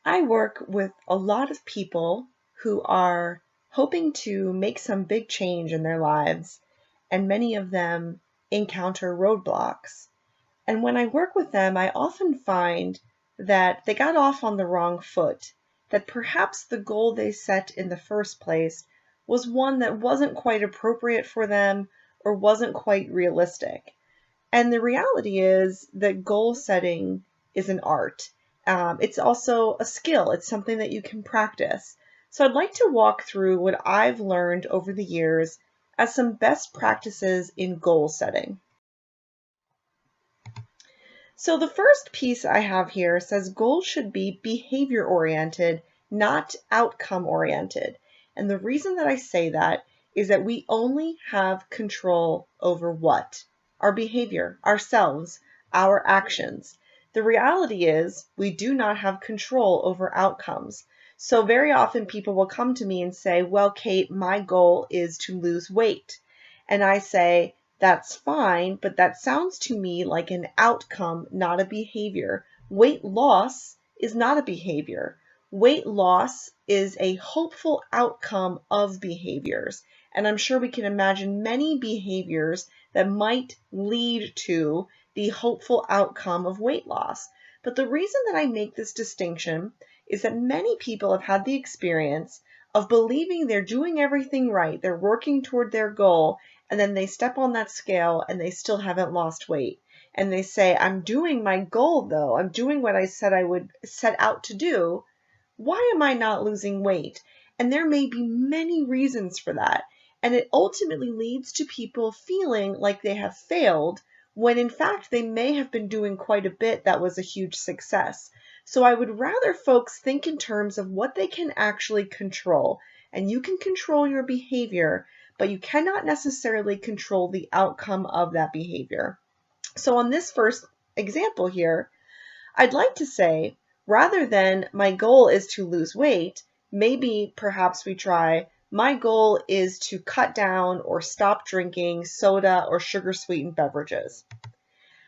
I work with a lot of people who are hoping to make some big change in their lives, and many of them encounter roadblocks. And when I work with them, I often find that they got off on the wrong foot, that perhaps the goal they set in the first place was one that wasn't quite appropriate for them or wasn't quite realistic. And the reality is that goal setting is an art. It's also a skill. It's something that you can practice. So I'd like to walk through what I've learned over the years as some best practices in goal setting. So the first piece I have here says goals should be behavior oriented, not outcome oriented. And the reason that I say that is that we only have control over what? Our behavior, ourselves, our actions. The reality is we do not have control over outcomes. So very often people will come to me and say, well, Kate, my goal is to lose weight. And I say, that's fine, but that sounds to me like an outcome, not a behavior. Weight loss is not a behavior. Weight loss is a hopeful outcome of behaviors. And I'm sure we can imagine many behaviors that might lead to the hopeful outcome of weight loss. But the reason that I make this distinction is that many people have had the experience of believing they're doing everything right, they're working toward their goal, and then they step on that scale and they still haven't lost weight. And they say, I'm doing my goal though, I'm doing what I said I would set out to do. Why am I not losing weight? And there may be many reasons for that. And it ultimately leads to people feeling like they have failed when in fact they may have been doing quite a bit that was a huge success. So I would rather folks think in terms of what they can actually control. And you can control your behavior, but you cannot necessarily control the outcome of that behavior. So on this first example here, I'd like to say, rather than my goal is to lose weight, maybe perhaps we try, my goal is to cut down or stop drinking soda or sugar-sweetened beverages.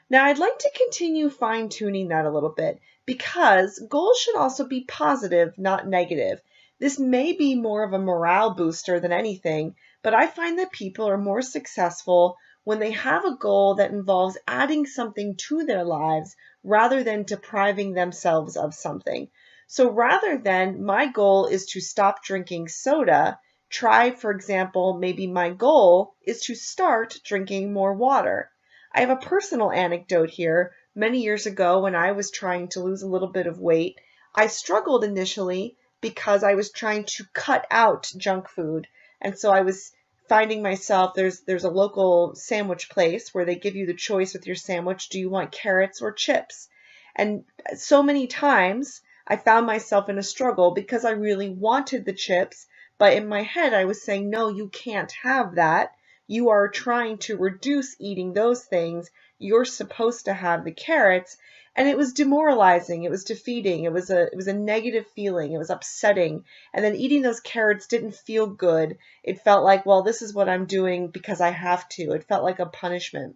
Now I'd like to continue fine-tuning that a little bit because goals should also be positive, not negative. This may be more of a morale booster than anything, but I find that people are more successful when they have a goal that involves adding something to their lives rather than depriving themselves of something. So rather than my goal is to stop drinking soda, try, for example, maybe my goal is to start drinking more water. I have a personal anecdote here. Many years ago when I was trying to lose a little bit of weight, I struggled initially because I was trying to cut out junk food. And so I was finding myself, there's a local sandwich place where they give you the choice with your sandwich, do you want carrots or chips? And so many times I found myself in a struggle because I really wanted the chips, but in my head I was saying, no, you can't have that. You are trying to reduce eating those things. You're supposed to have the carrots. And it was demoralizing. It was defeating. It was a negative feeling. It was upsetting. And then eating those carrots didn't feel good. It felt like, well, this is what I'm doing because I have to. It felt like a punishment.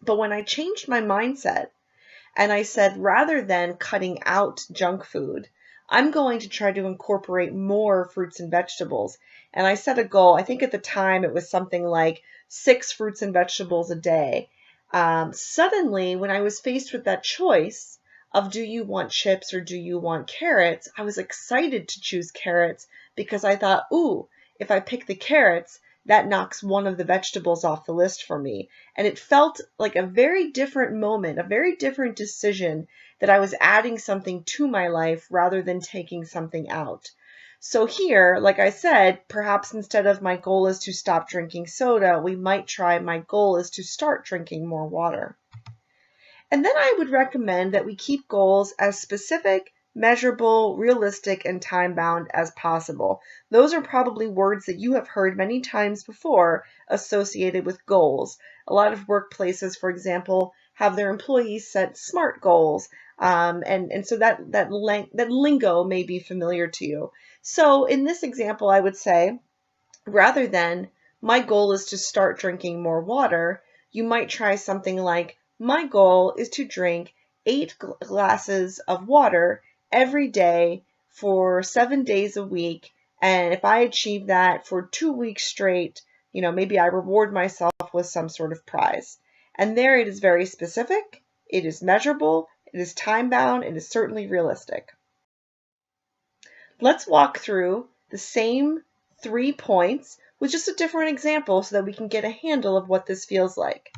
But when I changed my mindset and I said, rather than cutting out junk food, I'm going to try to incorporate more fruits and vegetables. And I set a goal. I think at the time it was something like 6 fruits and vegetables a day. Suddenly, when I was faced with that choice of do you want chips or do you want carrots, I was excited to choose carrots because I thought, ooh, if I pick the carrots, that knocks one of the vegetables off the list for me. And it felt like a very different moment, a very different decision that I was adding something to my life rather than taking something out. So here, like I said, perhaps instead of my goal is to stop drinking soda, we might try my goal is to start drinking more water. And then I would recommend that we keep goals as specific, measurable, realistic, and time-bound as possible. Those are probably words that you have heard many times before associated with goals. A lot of workplaces, for example, have their employees set SMART goals, and so that lingo may be familiar to you. So in this example, I would say, rather than my goal is to start drinking more water, you might try something like, my goal is to drink 8 glasses of water every day for 7 days a week, and if I achieve that for 2 weeks straight, maybe I reward myself with some sort of prize. And there it is very specific, it is measurable, it is time-bound, it is certainly realistic. Let's walk through the same 3 points with just a different example so that we can get a handle of what this feels like.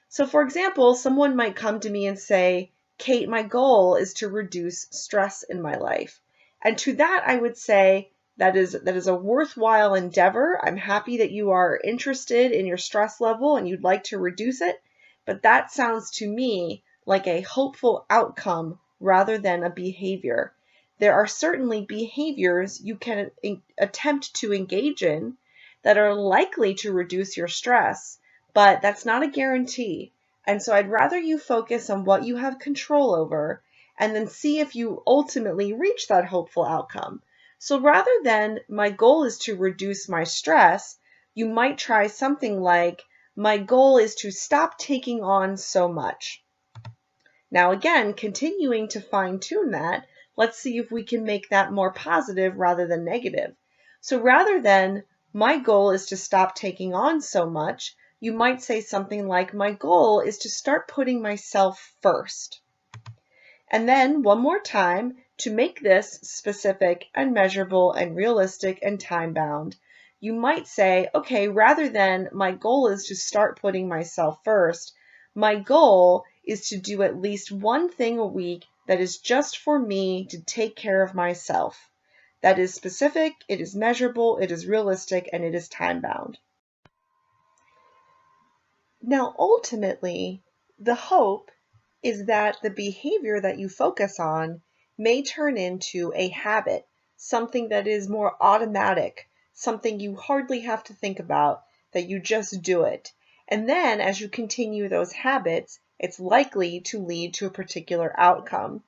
So for example, someone might come to me and say, Kate, my goal is to reduce stress in my life. And to that, I would say that is a worthwhile endeavor. I'm happy that you are interested in your stress level and you'd like to reduce it, but that sounds to me like a hopeful outcome rather than a behavior. There are certainly behaviors you can attempt to engage in that are likely to reduce your stress, but that's not a guarantee. And so I'd rather you focus on what you have control over and then see if you ultimately reach that hopeful outcome. So rather than my goal is to reduce my stress, you might try something like, my goal is to stop taking on so much. Now again, continuing to fine-tune that, let's see if we can make that more positive rather than negative. So rather than, my goal is to stop taking on so much, you might say something like, my goal is to start putting myself first. And then one more time, to make this specific and measurable and realistic and time-bound, you might say, okay, rather than my goal is to start putting myself first, my goal is to do at least one thing a week that is just for me to take care of myself. That is specific, it is measurable, it is realistic, and it is time-bound. Now, ultimately, the hope is that the behavior that you focus on may turn into a habit, something that is more automatic, something you hardly have to think about, that you just do it. And then as you continue those habits, it's likely to lead to a particular outcome.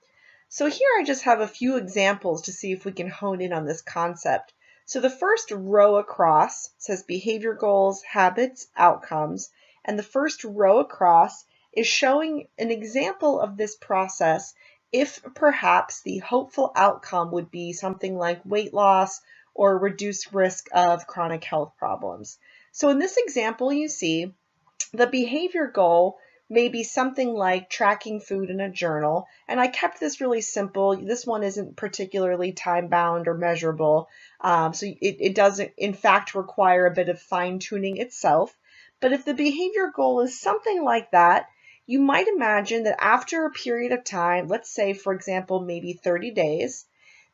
So here I just have a few examples to see if we can hone in on this concept. So the first row across says behavior goals, habits, outcomes, and the first row across is showing an example of this process if perhaps the hopeful outcome would be something like weight loss or reduced risk of chronic health problems. So in this example, you see the behavior goal may be something like tracking food in a journal, and I kept this really simple. This one isn't particularly time-bound or measurable, so it doesn't in fact require a bit of fine-tuning itself. But if the behavior goal is something like that, you might imagine that after a period of time, let's say for example maybe 30 days,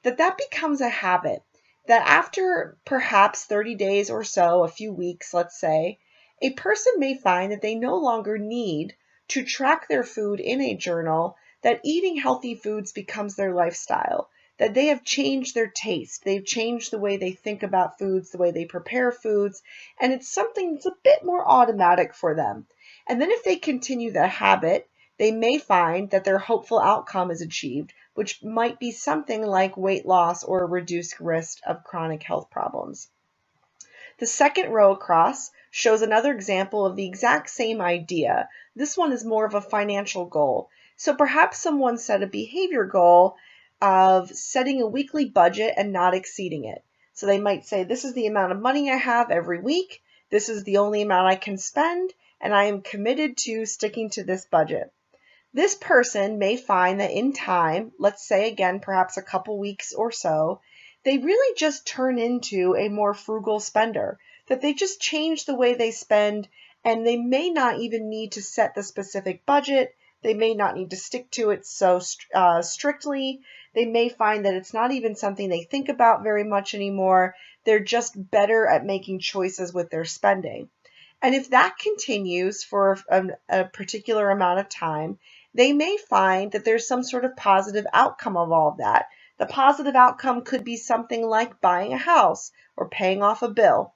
that becomes a habit. That after perhaps 30 days or so, a few weeks let's say, a person may find that they no longer need to track their food in a journal, that eating healthy foods becomes their lifestyle, that they have changed their taste, they've changed the way they think about foods, the way they prepare foods, and it's something that's a bit more automatic for them. And then if they continue that habit, they may find that their hopeful outcome is achieved, which might be something like weight loss or a reduced risk of chronic health problems. The second row across shows another example of the exact same idea. This one is more of a financial goal. So perhaps someone set a behavior goal of setting a weekly budget and not exceeding it. So they might say, this is the amount of money I have every week, this is the only amount I can spend, and I am committed to sticking to this budget. This person may find that in time, let's say again, perhaps a couple weeks or so, they really just turn into a more frugal spender, that they just change the way they spend, and they may not even need to set the specific budget. They may not need to stick to it so strictly. They may find that it's not even something they think about very much anymore. They're just better at making choices with their spending. And if that continues for a particular amount of time, they may find that there's some sort of positive outcome of all of that. The positive outcome could be something like buying a house or paying off a bill.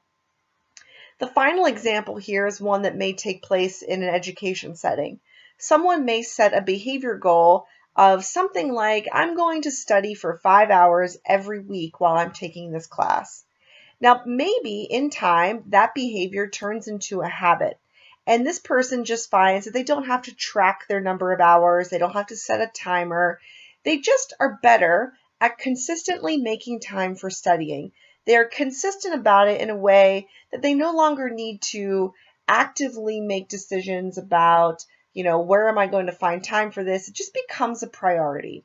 The final example here is one that may take place in an education setting. Someone may set a behavior goal of something like, I'm going to study for 5 hours every week while I'm taking this class. Now, maybe in time, that behavior turns into a habit. And this person just finds that they don't have to track their number of hours. They don't have to set a timer. They just are better at consistently making time for studying. They are consistent about it in a way that they no longer need to actively make decisions about, where am I going to find time for this? It just becomes a priority.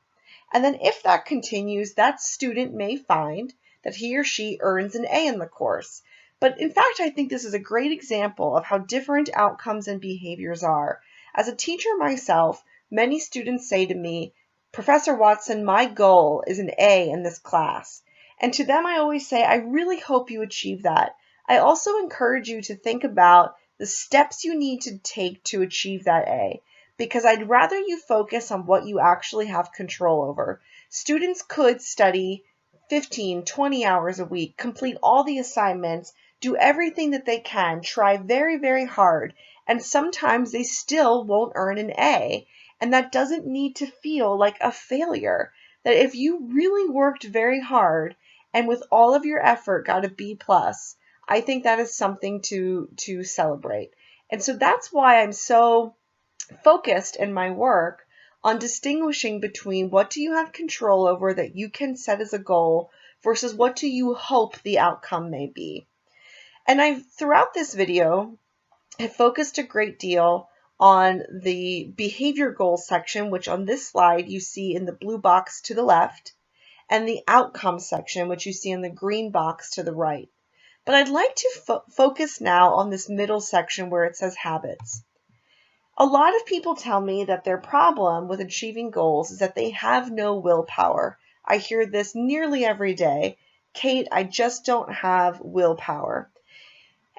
And then if that continues, that student may find that he or she earns an A in the course. But in fact, I think this is a great example of how different outcomes and behaviors are. As a teacher myself, many students say to me, Professor Watson, my goal is an A in this class. And to them, I always say, I really hope you achieve that. I also encourage you to think about the steps you need to take to achieve that A, because I'd rather you focus on what you actually have control over. Students could study 15, 20 hours a week, complete all the assignments, do everything that they can, try very, very hard, and sometimes they still won't earn an A. And that doesn't need to feel like a failure. That if you really worked very hard and with all of your effort got a B+, I think that is something to celebrate. And so that's why I'm so focused in my work on distinguishing between what do you have control over that you can set as a goal versus what do you hope the outcome may be. And I've, throughout this video, have focused a great deal on the behavior goals section, which on this slide you see in the blue box to the left, and the outcome section, which you see in the green box to the right. But I'd like to focus now on this middle section where it says habits. A lot of people tell me that their problem with achieving goals is that they have no willpower. I hear this nearly every day. Kate, I just don't have willpower.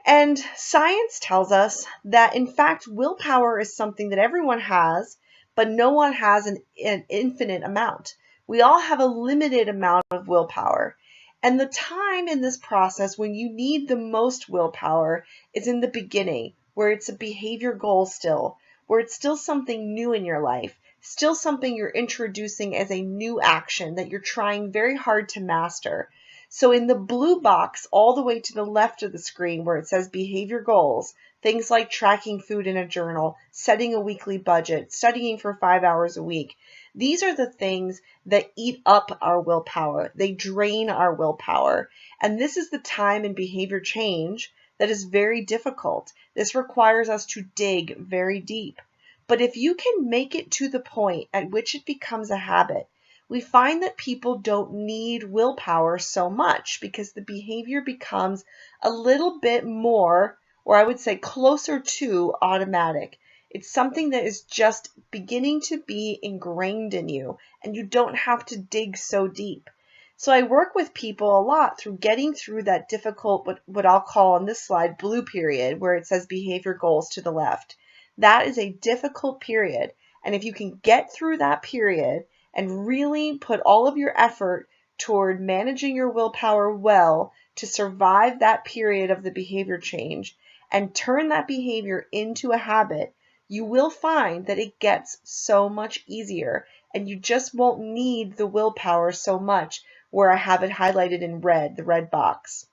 And science tells us that, in fact, willpower is something that everyone has, but no one has an infinite amount. We all have a limited amount of willpower. And the time in this process when you need the most willpower is in the beginning, where it's a behavior goal still, where it's still something new in your life, still something you're introducing as a new action that you're trying very hard to master. So in the blue box all the way to the left of the screen where it says behavior goals, things like tracking food in a journal, setting a weekly budget, studying for 5 hours a week, these are the things that eat up our willpower. They drain our willpower. And this is the time in behavior change that is very difficult. This requires us to dig very deep. But if you can make it to the point at which it becomes a habit, we find that people don't need willpower so much because the behavior becomes a little bit more, or I would say closer to automatic. It's something that is just beginning to be ingrained in you, and you don't have to dig so deep. So I work with people a lot through getting through that difficult, what I'll call on this slide, blue period, where it says behavior goals to the left. That is a difficult period. And if you can get through that period and really put all of your effort toward managing your willpower well to survive that period of the behavior change and turn that behavior into a habit, you will find that it gets so much easier and you just won't need the willpower so much, where I have it highlighted in red, the red box.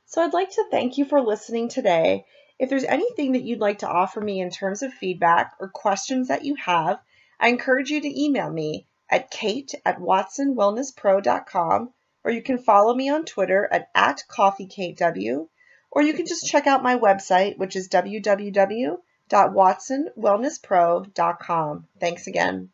So I'd like to thank you for listening today. If there's anything that you'd like to offer me in terms of feedback or questions that you have, I encourage you to email me at kate@watsonwellnesspro.com, or you can follow me on Twitter at @coffeekatw, or you can just check out my website, which is www.watsonwellnesspro.com. Thanks again.